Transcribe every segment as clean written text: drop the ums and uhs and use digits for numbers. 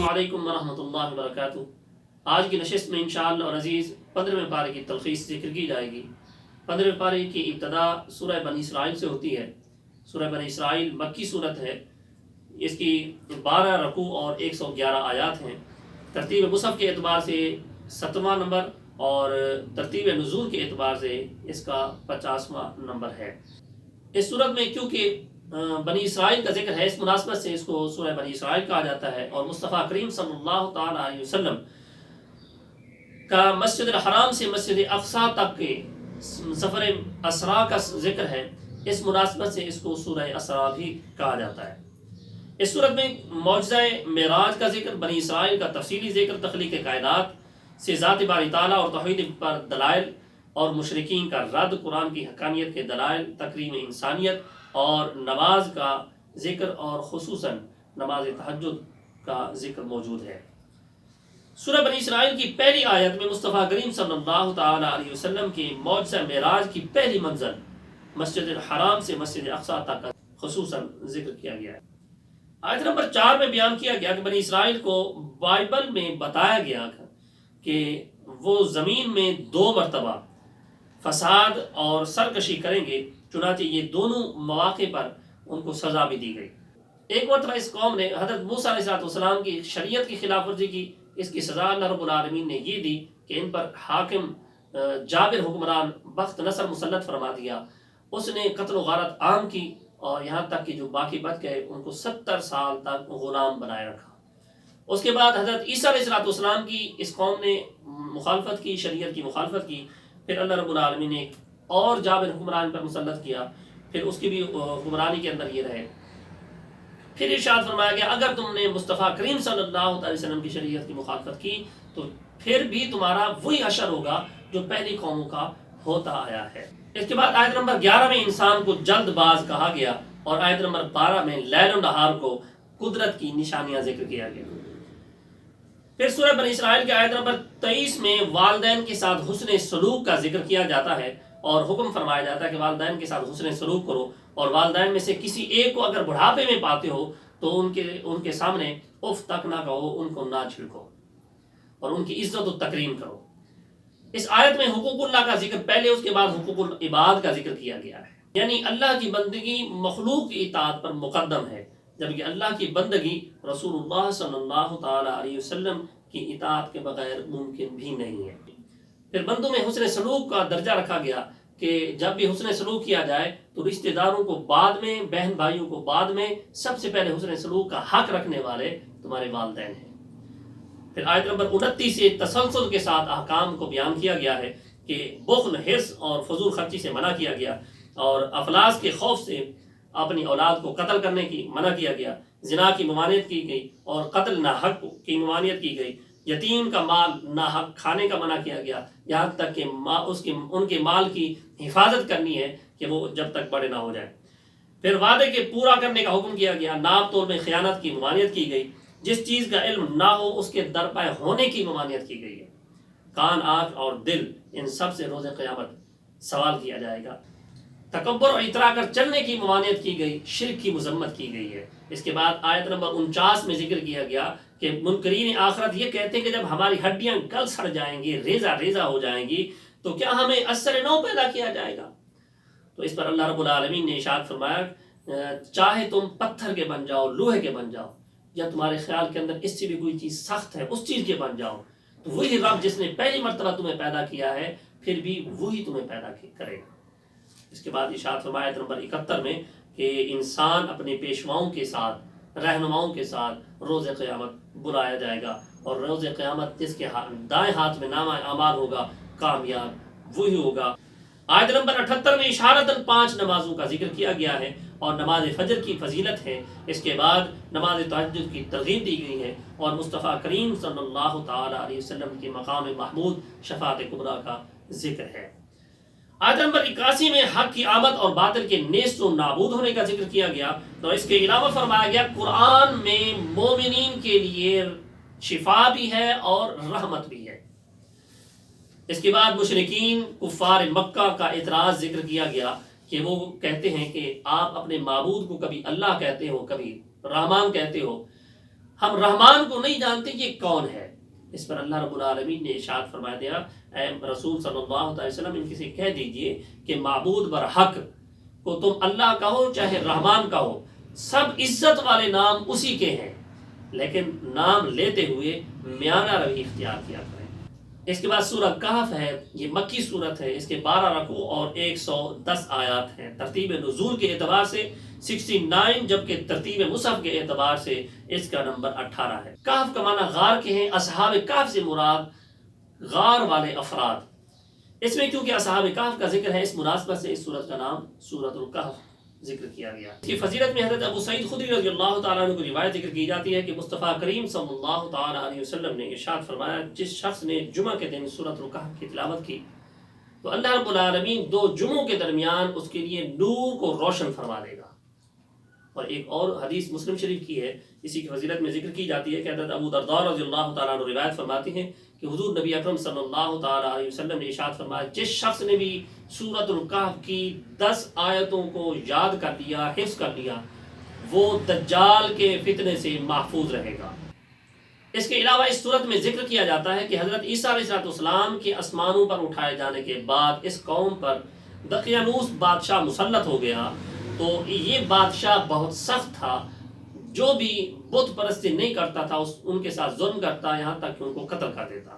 السلام علیکم ورحمۃ اللہ وبرکاتہ۔ آج کی نشست میں انشاءاللہ اور عزیز 15ویں پارے کی تلخیص ذکر کی جائے گی۔ 15ویں پارے کی ابتدا سورہ بنی اسرائیل سے ہوتی ہے۔ سورہ بنی اسرائیل مکی صورت ہے، اس کی 12 رکوع اور 111 آیات ہیں۔ ترتیب مصحف کے اعتبار سے 7واں نمبر اور ترتیب نزول کے اعتبار سے اس کا 50واں نمبر ہے۔ اس صورت میں کیونکہ بنی اسرائیل کا ذکر ہے، اس مناسبت سے اس کو سورہ بنی اسرائیل کہا جاتا ہے، اور مصطفیٰ کریم صلی اللہ تعالی علیہ وسلم کا مسجد الحرام سے مسجد اقصیٰ تک کے سفر اسرا کا ذکر ہے، اس مناسبت سے اس کو سورہ اسرا بھی کہا جاتا ہے۔ اس صورت میں معجزہ معراج کا ذکر، بنی اسرائیل کا تفصیلی ذکر، تخلیق کائنات سے ذات باری تعالیٰ اور توحید پر دلائل اور مشرکین کا رد، قرآن کی حقانیت کے دلائل، تکریم انسانیت اور نماز کا ذکر، اور خصوصاً نماز تہجد کا ذکر موجود ہے۔ سورہ بنی اسرائیل کی پہلی آیت میں مصطفیٰ کریم صلی اللہ تعالی علیہ وسلم کی معجزہ معراج کی پہلی منزل مسجد الحرام سے مسجد اقصیٰ تک کا خصوصاً ذکر کیا گیا ہے۔ آیت نمبر 4 میں بیان کیا گیا کہ بنی اسرائیل کو بائبل میں بتایا گیا کہ وہ زمین میں 2 مرتبہ فساد اور سرکشی کریں گے، چنانچہ یہ دونوں مواقع پر ان کو سزا بھی دی گئی۔ ایک مرتبہ اس قوم نے حضرت موسیٰ علیہ السلام کی شریعت کی خلاف ورزی کی، اس کی سزا اللہ رب العالمین نے یہ دی کہ ان پر حاکم جابر حکمران بخت نصر مسلط فرما دیا۔ اس نے قتل و غارت عام کی، اور یہاں تک کہ جو باقی بچ گئے ان کو 70 سال تک غلام بنائے رکھا۔ اس کے بعد حضرت عیسیٰ علیہ السلام کی اس قوم نے مخالفت کی، شریعت کی مخالفت کی، پھر اللہ رب العالمین نے ایک اور جابر حکمران پر مسلط کیا، پھر اس کی بھی حکمرانی کے اندر یہ رہے۔ پھر ارشاد فرمایا گیا اگر تم نے مصطفیٰ کریم صلی اللہ علیہ وسلم کی شریعت کی مخالفت کی تو پھر بھی تمہارا وہی حشر ہوگا جو پہلی قوموں کا ہوتا آیا ہے۔ اس کے بعد آیت نمبر 11 میں انسان کو جلد باز کہا گیا، اور آیت نمبر 12 میں لیل و نہار کو قدرت کی نشانیاں ذکر کیا گیا۔ پھر سورہ بنی اسرائیل کے آیت نمبر 23 میں والدین کے ساتھ حسن سلوک کا ذکر کیا جاتا ہے، اور حکم فرمایا جاتا ہے کہ والدین کے ساتھ حسن سلوک کرو، اور والدین میں سے کسی ایک کو اگر بڑھاپے میں پاتے ہو تو ان کے سامنے اف تک نہ کہو، ان کو نہ چھڑکو، اور ان کی عزت و تکریم کرو۔ اس آیت میں حقوق اللہ کا ذکر پہلے، اس کے بعد حقوق العباد کا ذکر کیا گیا ہے، یعنی اللہ کی بندگی مخلوق کی اطاعت پر مقدم ہے، جبکہ اللہ کی بندگی رسول اللہ صلی اللہ تعالی علیہ وسلم کی اطاعت کے بغیر ممکن بھی نہیں ہے۔ پھر بندوں میں حسن سلوک کا درجہ رکھا گیا کہ جب بھی حسن سلوک کیا جائے تو رشتہ داروں کو بعد میں، بہن بھائیوں کو بعد میں، سب سے پہلے حسن سلوک کا حق رکھنے والے تمہارے والدین ہیں۔ پھر آیت نمبر 29 سے تسلسل کے ساتھ احکام کو بیان کیا گیا ہے کہ بخل، حرص اور فضول خرچی سے منع کیا گیا، اور افلاس کے خوف سے اپنی اولاد کو قتل کرنے کی منع کیا گیا، زنا کی ممانعت کی گئی، اور قتل ناحق کی ممانعت کی گئی، یتیم کا مال ناحق کھانے کا منع کیا گیا، یہاں تک کہ ان کے مال کی حفاظت کرنی ہے کہ وہ جب تک بڑے نہ ہو جائیں۔ پھر وعدے کے پورا کرنے کا حکم کیا گیا، ناپ تول میں خیانت کی ممانعت کی گئی، جس چیز کا علم نہ ہو اس کے درپے ہونے کی ممانعت کی گئی ہے۔ کان، آنکھ اور دل، ان سب سے روز قیامت سوال کیا جائے گا۔ تکبر اور اترا کر چلنے کی ممانعت کی گئی، شرک کی مذمت کی گئی ہے۔ اس کے بعد آیت نمبر 49 میں ذکر کیا گیا کہ منکرین آخرت یہ کہتے ہیں کہ جب ہماری ہڈیاں گل سڑ جائیں گی، ریزہ ریزہ ہو جائیں گی، تو کیا ہمیں اثر نو پیدا کیا جائے گا؟ تو اس پر اللہ رب العالمین نے ارشاد فرمایا چاہے تم پتھر کے بن جاؤ، لوہے کے بن جاؤ، یا تمہارے خیال کے اندر اس سے بھی کوئی چیز سخت ہے اس چیز کے بن جاؤ، تو وہی رب جس نے پہلی مرتبہ تمہیں پیدا کیا ہے پھر بھی وہی تمہیں پیدا کرے گا۔ اس کے بعد ارشاد فرمایا آیت نمبر 71 میں کہ انسان اپنے پیشواؤں کے ساتھ، رہنماؤں کے ساتھ روز قیامت بلایا جائے گا، اور روز قیامت جس کے دائیں ہاتھ میں نامہ اعمال ہوگا کامیاب وہی ہوگا۔ آیت نمبر 78 میں اشارتاً 5 نمازوں کا ذکر کیا گیا ہے، اور نماز فجر کی فضیلت ہے۔ اس کے بعد نماز تہجد کی ترغیب دی گئی ہے، اور مصطفیٰ کریم صلی اللہ تعالی علیہ وسلم کے مقام محمود شفاعت کبریٰ کا ذکر ہے۔ آیت نمبر 81 میں حق کی آمد اور باطل کے نیست و نابود ہونے کا ذکر کیا گیا، تو اس کے علاوہ فرمایا گیا قرآن میں مومنین کے لیے شفا بھی ہے اور رحمت بھی ہے۔ اس کے بعد مشرکین کفار مکہ کا اعتراض ذکر کیا گیا کہ وہ کہتے ہیں کہ آپ اپنے معبود کو کبھی اللہ کہتے ہو، کبھی رحمان کہتے ہو، ہم رحمان کو نہیں جانتے یہ کون ہے۔ اس پر اللہ رب العالمین نے ارشاد فرما دیا، اے رسول صلی اللہ علیہ وسلم ان سے کہہ دیجئے کہ معبود برحق کو تم اللہ کہو چاہے رحمان کہو، سب عزت والے نام اسی کے ہیں، لیکن نام لیتے ہوئے میانہ روی اختیار کیا کریں۔ اس کے بعد سورہ کہف ہے، یہ مکی صورت ہے، اس کے 12 رکوع اور 110 آیات ہیں۔ ترتیب نزول کے اعتبار سے 69، جبکہ ترتیب مصحف کے اعتبار سے اس کا نمبر 18 ہے۔ کہف کا معنی غار کے ہیں، اصحاب کہف سے مراد غار والے افراد۔ اس میں کیونکہ اصحاب کہف کا ذکر ہے، اس مناسبت سے اس سورت کا نام سورۃ الکہف ذکر کیا گیا۔ اس کی فضیلت میں حضرت ابو سعید خدری رضی اللہ تعالیٰ عنہ کو روایت ذکر کی جاتی ہے کہ مصطفیٰ کریم صلی اللہ تعالیٰ علیہ وسلم نے ارشاد فرمایا، جس شخص نے جمعہ کے دن سورۃ الکہف کی تلاوت کی تو اللہ رب العالمین 2 جمعوں کے درمیان اس کے لیے نور کو روشن فرما دے گا۔ اور ایک اور حدیث مسلم شریف کی ہے، اسی کی فضیلت میں ذکر کی جاتی ہے کہ حضرت ابو درداء رضی اللہ تعالیٰ عنہ روایت فرماتے ہیں کہ حضور نبی اکرم صلی اللہ تعالیٰ علیہ وسلم نے ارشاد فرمایا، جس شخص نے بھی سورۃ الکہف کی 10 آیتوں کو یاد کر لیا، حفظ کر لیا، وہ دجال کے فتنے سے محفوظ رہے گا۔ اس کے علاوہ اس صورت میں ذکر کیا جاتا ہے کہ حضرت عیسیٰ علیہ السلام کے آسمانوں پر اٹھائے جانے کے بعد اس قوم پر دقیانوس بادشاہ مسلط ہو گیا، تو یہ بادشاہ بہت سخت تھا، جو بھی بت پرستی نہیں کرتا تھا ان کے ساتھ ظلم کرتا، یہاں تک کہ ان کو قتل کر دیتا۔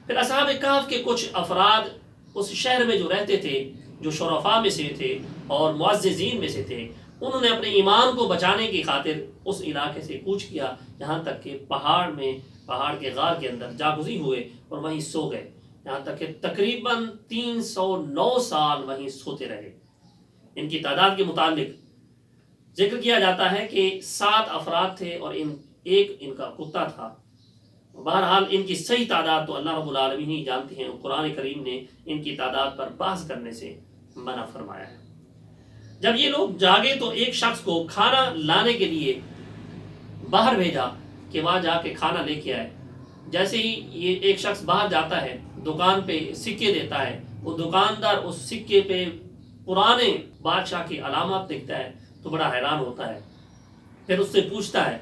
پھر اصحاب کہف کے کچھ افراد اس شہر میں جو رہتے تھے، جو شرفاء میں سے تھے اور معززین میں سے تھے، انہوں نے اپنے ایمان کو بچانے کی خاطر اس علاقے سے کوچ کیا، یہاں تک کہ پہاڑ کے غار کے اندر جاگزی ہوئے اور وہیں سو گئے، یہاں تک کہ تقریباً 309 سال وہیں سوتے رہے۔ ان کی تعداد کے متعلق ذکر کیا جاتا ہے کہ 7 افراد تھے اور ان کا کتا تھا۔ بہرحال ان کی صحیح تعداد تو اللہ رب العالمین ہی جانتے ہیں، قرآن کریم نے ان کی تعداد پر بحث کرنے سے منع فرمایا ہے۔ جب یہ لوگ جاگے تو ایک شخص کو کھانا لانے کے لیے باہر بھیجا کہ وہاں جا کے کھانا لے کے آئے۔ جیسے ہی یہ ایک شخص باہر جاتا ہے، دکان پہ سکے دیتا ہے، وہ دکاندار اس سکے پہ پرانے بادشاہ کی علامات دیکھتا ہے تو بڑا حیران ہوتا ہے، پھر اس سے پوچھتا ہے۔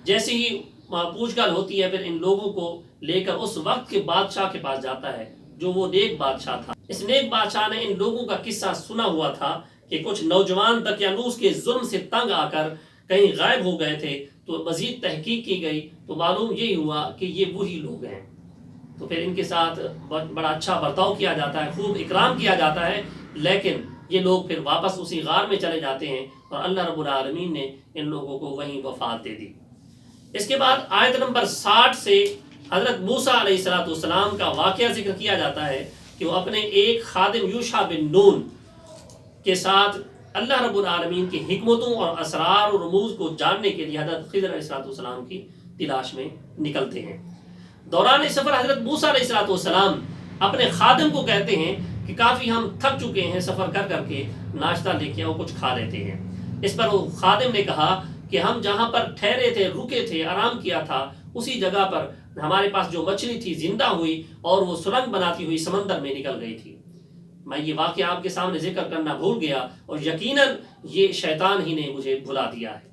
جیسے ہی پوچھ گچھ ہوتی ہے، پھر ان لوگوں کو لے کر اس وقت کے بادشاہ کے پاس جاتا ہے جو وہ نیک بادشاہ تھا۔ اس نیک بادشاہ نے ان لوگوں کا قصہ سنا ہوا تھا کہ کچھ نوجوان دقیانوس کے ظلم سے تنگ آ کر کہیں غائب ہو گئے تھے، تو مزید تحقیق کی گئی تو معلوم یہی ہوا کہ یہ وہی لوگ ہیں۔ تو پھر ان کے ساتھ بڑا اچھا برتاؤ کیا جاتا ہے، خوب اکرام کیا جاتا ہے، لیکن یہ لوگ پھر واپس اسی غار میں چلے جاتے ہیں اور اللہ رب العالمین نے ان لوگوں کو وہیں وفات دے دی۔ اس کے بعد آیت نمبر 60 سے حضرت موسیٰ علیہ السلام کا واقعہ ذکر کیا جاتا ہے کہ وہ اپنے ایک خادم یوشع بن نون کے ساتھ اللہ رب العالمین کی حکمتوں اور اسرار و رموز کو جاننے کے لیے حضرت خضر علیہ السلام کی تلاش میں نکلتے ہیں۔ دوران سفر حضرت موسیٰ علیہ السلام اپنے خادم کو کہتے ہیں کہ کافی ہم تھک چکے ہیں سفر کر کر کے، ناشتہ لے کے آؤ، کچھ کھا لیتے ہیں۔ اس پر وہ خادم نے کہا کہ ہم جہاں پر ٹھہرے تھے، رکے تھے، آرام کیا تھا، اسی جگہ پر ہمارے پاس جو مچھلی تھی زندہ ہوئی اور وہ سرنگ بناتی ہوئی سمندر میں نکل گئی تھی۔ میں یہ واقعہ آپ کے سامنے ذکر کرنا بھول گیا اور یقیناً یہ شیطان ہی نے مجھے بھلا دیا ہے۔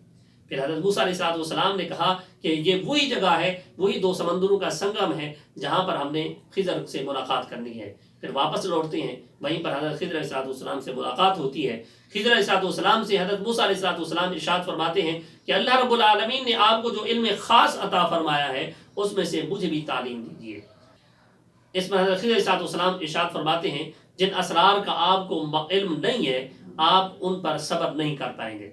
پھر حضرت موسیٰ علیہ السلام نے کہا کہ یہ وہی جگہ ہے، وہی 2 سمندروں کا سنگم ہے جہاں پر ہم نے خضر سے ملاقات کرنی ہے۔ پھر واپس لوٹتے ہیں، وہیں پر حضرت خضر علیہ السلام سے ملاقات ہوتی ہے۔ خضر علیہ السلام سے حضرت موسیٰ علیہ السلام ارشاد فرماتے ہیں کہ اللہ رب العالمین نے آپ کو جو علم خاص عطا فرمایا ہے اس میں سے مجھے بھی تعلیم دیجیے۔ اس پر حضرت خضر علیہ السلام ارشاد فرماتے ہیں جن اسرار کا آپ کو علم نہیں ہے آپ ان پر صبر نہیں کر پائیں گے۔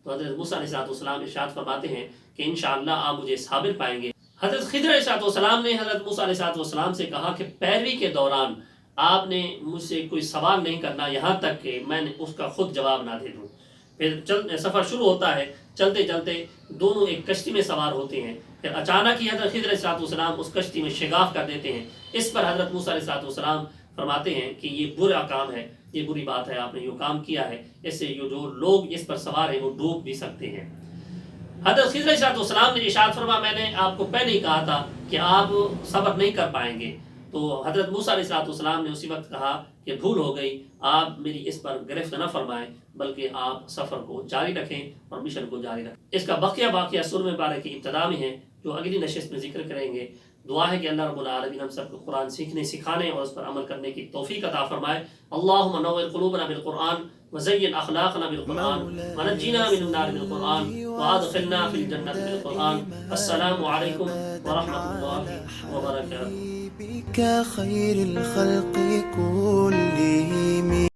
تو حضرت موسیٰ علیہ السلام ارشاد فرماتے ہیں کہ انشاءاللہ آپ مجھے صابر پائیں گے۔ حضرت خضر علیہ السلام نے حضرت موسیٰ علیہ السلام سے کہا کہ پیروی کے دوران آپ نے مجھ سے کوئی سوال نہیں کرنا یہاں تک کہ میں نے اس کا خود جواب نہ دے دوں۔ پھر سفر شروع ہوتا ہے، چلتے چلتے دونوں ایک کشتی میں سوار ہوتے ہیں، پھر اچانک ہی حضرت خضر علیہ السلام اس کشتی میں شگاف کر دیتے ہیں۔ اس پر حضرت موسیٰ علیہ السلام فرماتے ہیں کہ یہ برا کام ہے، یہ بری بات ہے، آپ نے یہ کام کیا ہے، اس سے جو لوگ اس پر سوار ہیں وہ ڈوب بھی سکتے ہیں۔ حضرت خضر علیہ السلام نے ارشاد فرمایا میں نے آپ کو پہلے ہی کہا تھا کہ آپ صبر نہیں کر پائیں گے۔ تو حضرت موسیٰ علیہ السلام نے اسی وقت کہا کہ بھول ہو گئی، آپ میری اس پر گرفت نہ فرمائیں بلکہ آپ سفر کو جاری رکھیں اور مشن کو جاری رکھیں۔ اس کا بقیہ واقعہ سورہ بقرہ کی ابتدا میں ہے جو اگلی نشست میں ذکر کریں گے۔ دعا ہے کہ اللہ رب العالمین ہم سب کو قرآن سیکھنے سکھانے اور اس پر عمل کرنے کی توفیق عطا فرمائے۔ اللہم نور قلوبنا بالقرآن وزین اخلاقنا بالقرآن ونجینا من النار بالقرآن وادخلنا فی الجنة بالقرآن۔ السلام علیکم ورحمۃ اللہ وبرکاتہ۔ بك خير الخلق كلهم